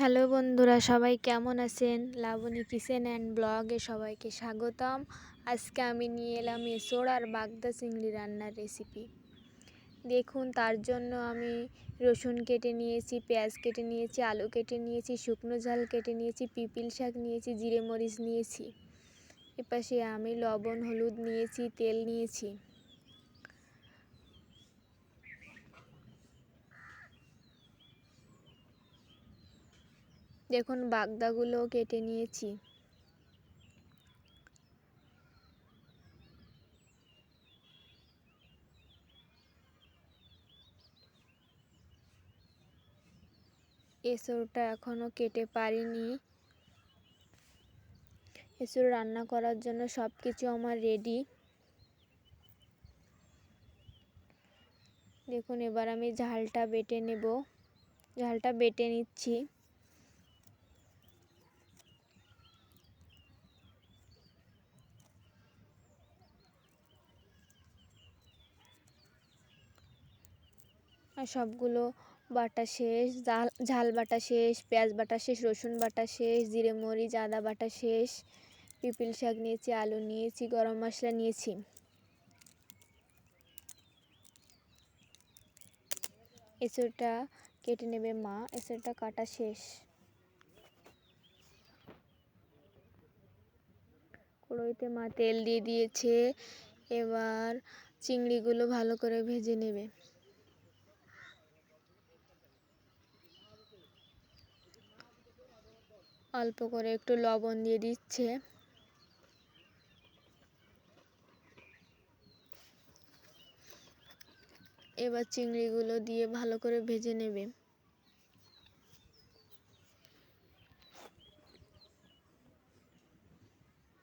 Hello বন্ধুরা, সবাই কেমন আছেন? লাবণী কিচেন অ্যান্ড ব্লগে সবাইকে স্বাগতম। আজকে আমি নিয়ে এলাম এঁচোড় আর বাগদা চিংড়ি রান্নার রেসিপি। দেখুন, তার জন্য আমি রসুন কেটে নিয়েছি, পেঁয়াজ কেটে নিয়েছি, আলু কেটে নিয়েছি, শুকনো ঝাল কেটে নিয়েছি, পিপিল শাক নিয়েছি, জিরে মরিচ নিয়েছি। এপাশে আমি লবণ হলুদ নিয়েছি, তেল নিয়েছি। দেখুন, বাগদাগুলো কেটে নিয়েছি। এঁচোড়টা এখনও কেটে পারিনি। এঁচোড় রান্না করার জন্য সব কিছু আমার রেডি। দেখুন, এবার আমি ঝালটা বেটে নেব। ঝালটা বেটে নিচ্ছি। আর সবগুলো বাটা শেষ, ঝাল বাটা শেষ, পেঁয়াজ বাটা শেষ, রসুন বাটা শেষ, জিরে মরিচ আদা বাটা শেষ। পিপিল শাক নিয়েছি, আলু নিয়েছি, গরম মশলা নিয়েছি। এঁচোড়টা কেটে নেবে মা। এঁচোড়টা কাটা শেষ। কড়াইতে মা তেল দিয়ে দিয়েছে। এবার চিংড়িগুলো ভালো করে ভেজে নেবে। অল্প করে একটু লবণ দিয়ে দিচ্ছে। এবার চিংড়িগুলো দিয়ে ভালো করে ভেজে নেবে।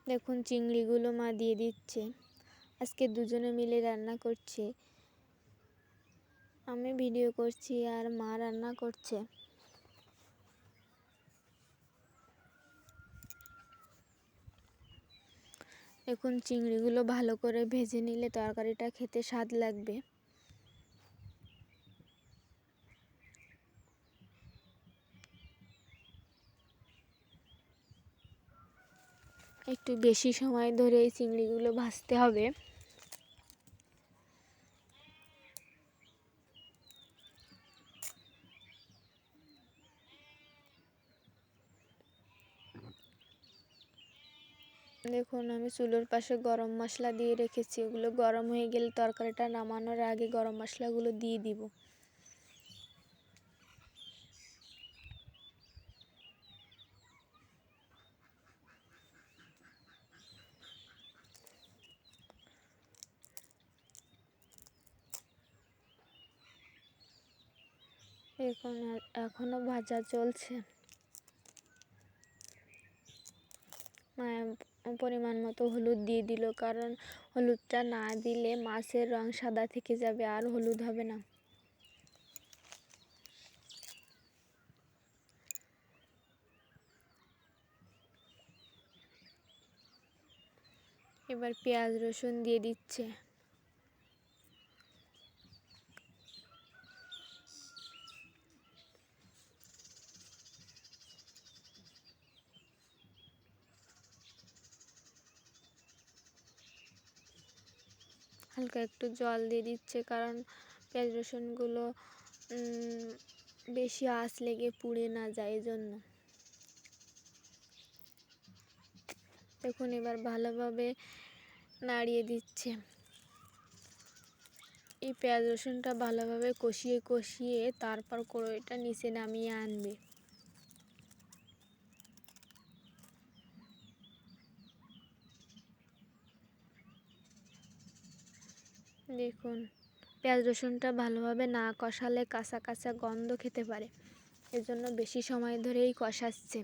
দেখুন, চিংড়িগুলো মা দিয়ে দিচ্ছে। আজকে দুজনে মিলে রান্না করছে। আমি ভিডিও করছি আর মা রান্না করছে। দেখুন, চিংড়িগুলো ভালো করে ভেজে নিলে তরকারিটা খেতে স্বাদ লাগবে। একটু বেশি সময় ধরে এই চিংড়িগুলো ভাজতে হবে। দেখুন, আমি চুলোর পাশে গরম মশলা দিয়ে রেখেছি। ওগুলো গরম হয়ে গেলে তরকারিটা নামানোর আগে গরম মশলাগুলো দিয়ে দিব। এখন এখনো ভাজা চলছে। পরিমাণ মতো হলুদ দিয়ে দিল, কারণ হলুদটা না দিলে মাছের রং সাদা থেকে যাবে আর হলুদ হবে না। এবার পেঁয়াজ রসুন দিয়ে দিচ্ছে। হালকা একটু জল দিয়ে দিচ্ছে, কারণ পেঁয়াজ রসুনগুলো বেশি আঁচ লেগে পুড়ে না যায়, এই জন্য। দেখুন, এবার ভালোভাবে নাড়িয়ে দিচ্ছে। এই পেঁয়াজ রসুনটা ভালোভাবে কষিয়ে কষিয়ে তারপর কড়াইটা নিচে নামিয়ে আনবে। দেখুন, পেঁয়াজ রসুনটা ভালোভাবে না কষালে কাঁচা কাঁচা গন্ধ খেতে পারে, এজন্য বেশি সময় ধরেই কষাচ্ছে।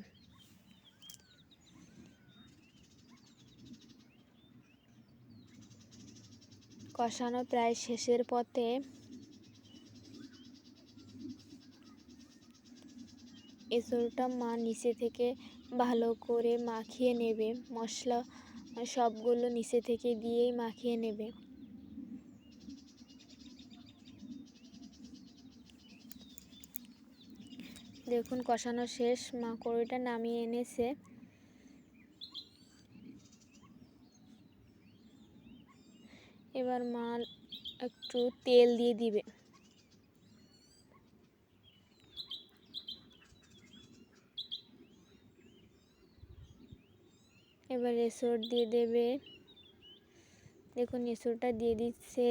কষানো প্রায় শেষের পথে। এঁচোড়টা মা নিচে থেকে ভালো করে মাখিয়ে নেবে। মশলা সবগুলো নিচে থেকে দিয়েই মাখিয়ে নেবে। দেখুন কষানো শেষ, মা কড়াইটা নামিয়ে এনেছে। এবার মা একটু তেল দিয়ে দিবে। এবার এসর দিয়ে দেবে। দেখুন এসরটা দিয়ে দিচ্ছে।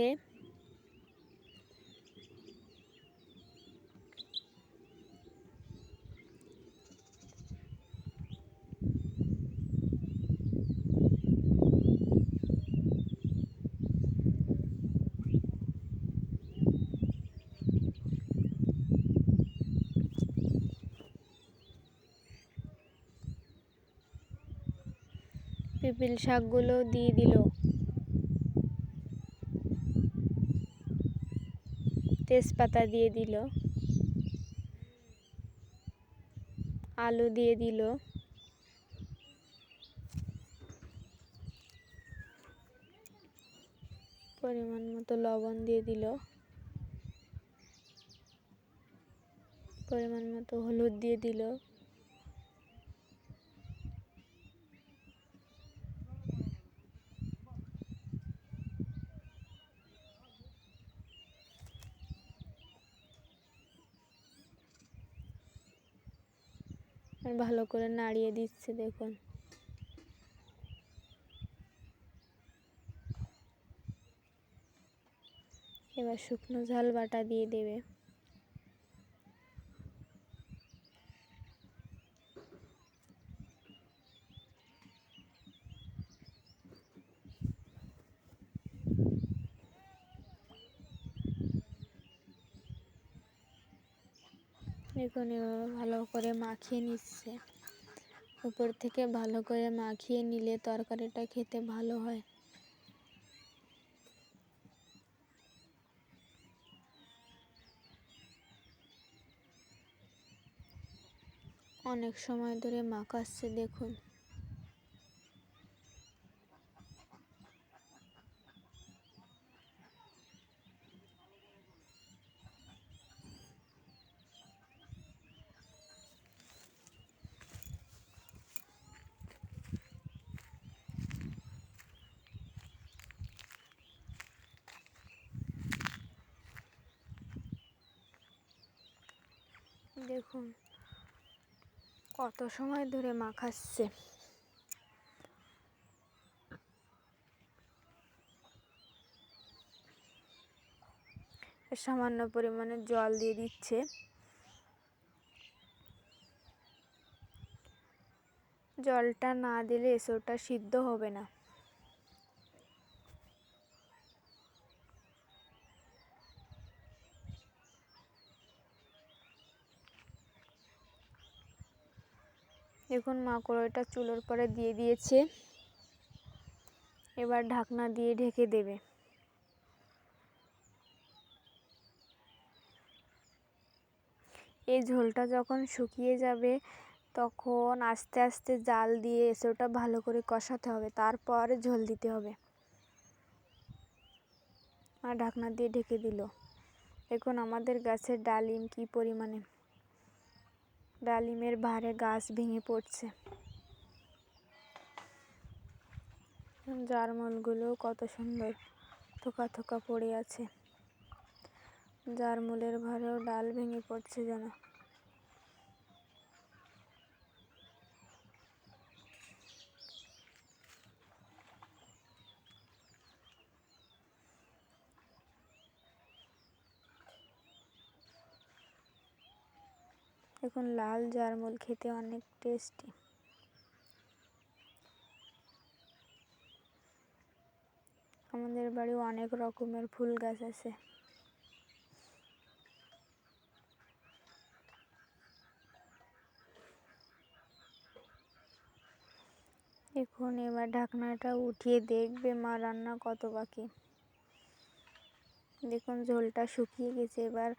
পিপিল শাকগুলো দিয়ে দিল। তেজপাতা দিয়ে দিল। আলু দিয়ে দিল। পরিমাণ মতো লবণ দিয়ে দিল। পরিমাণ মতো হলুদ দিয়ে দিল। ভালো করে নাড়িয়ে দিচ্ছে। দেখুন এবার শুকনো ঝাল বাটা দিয়ে দেবে। দেখুন এভাবে ভালো করে মাখিয়ে নিচ্ছে। উপর থেকে ভালো করে মাখিয়ে নিলে তরকারিটা খেতে ভালো হয়। অনেক সময় ধরে মাখাচ্ছে। দেখুন দেখুন কত সময় ধরে মাখাচ্ছে। সামান্য পরিমাণে জল দিয়ে দিচ্ছে। জলটা না দিলে এসবটা সিদ্ধ হবে না। দেখুন মা কড়াইটা চুলোর পরে দিয়ে দিয়েছে। এবার ঢাকনা দিয়ে ঢেকে দেবে। এই ঝোলটা যখন শুকিয়ে যাবে তখন আস্তে আস্তে জাল দিয়ে এসবটা ভালো করে কষাতে হবে, তারপর ঝোল দিতে হবে। আর ঢাকনা দিয়ে ঢেকে দিল। দেখুন আমাদের গাছের ডালিম কি পরিমাণে, ডালিমের ভারে গাছ ভেঙে পড়ছে। জারমূলগুলো কত সুন্দর থোকা থোকা পড়ে আছে। জারমূলের ভারেও ডাল ভেঙে পড়ছে যেন। দেখুন লাল জারমূল খেতে অনেক টেস্টি। আমাদের বাড়ি অনেক রকমের ফুল গাছ আছে। দেখুন এবার ঢাকনাটা উঠিয়ে দেখবে মা রান্না কত বাকি। দেখুন ঝোলটা শুকিয়ে গেছে। এবার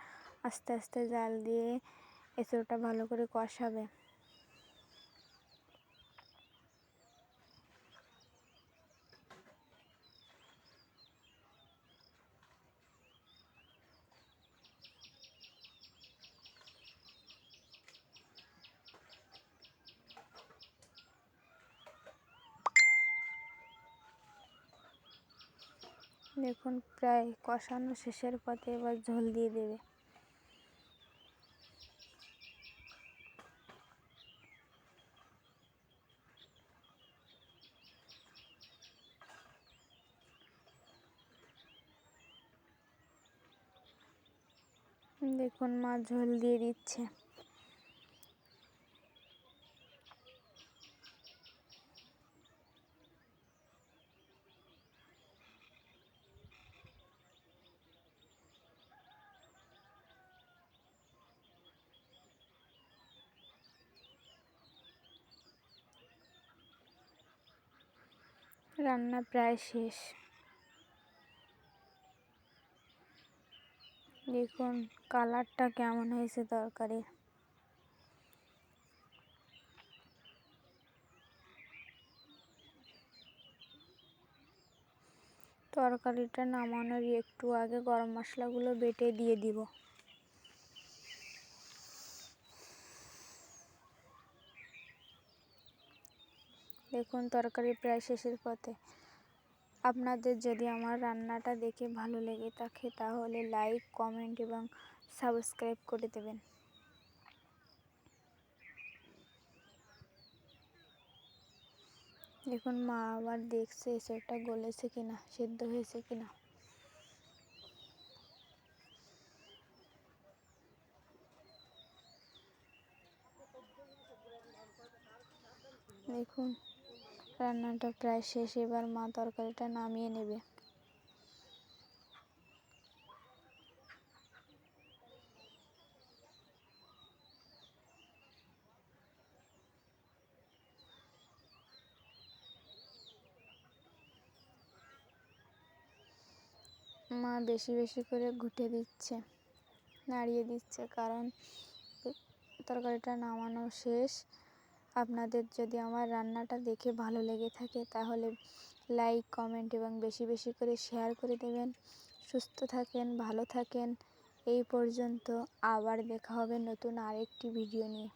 আস্তে আস্তে জাল দিয়ে এঁচোড়টা ভালো করে কষাবে। দেখুন প্রায় কষানো শেষের পথে, এবার ঝোল দিয়ে দেবে। দেখুন মা ঝোল দিয়ে দিচ্ছে। রান্না প্রায় শেষ। দেখুন কালারটা কেমন হয়েছে তরকারির। তরকারিটা নামানোর একটু আগে গরম মশলাগুলো বেটে দিয়ে দিব। দেখুন তরকারি প্রায় শেষের পথে। আপনাদের যদি আমার রান্নাটা দেখে ভালো লেগে থাকে তাহলে লাইক, কমেন্ট এবং সাবস্ক্রাইব করে দেবেন। দেখুন মা আবার দেখছে এসবটা গলেছে কিনা, সেদ্ধ হয়েছে কিনা। দেখুন রান্নাটা প্রায় শেষ, এবার মা তরকারিটা নামিয়ে নেবে। মা বেশি বেশি করে ঘুঁটে দিচ্ছে, নাড়িয়ে দিচ্ছে, কারণ তরকারিটা নামানো শেষ। আপনাদের যদি আমার রান্নাটা দেখে ভালো লেগে থাকে তাহলে লাইক, কমেন্ট এবং বেশি বেশি করে শেয়ার করে দেবেন। সুস্থ থাকেন, ভালো থাকেন। এই পর্যন্ত, আবার দেখা হবে নতুন আরেকটি ভিডিও নিয়ে।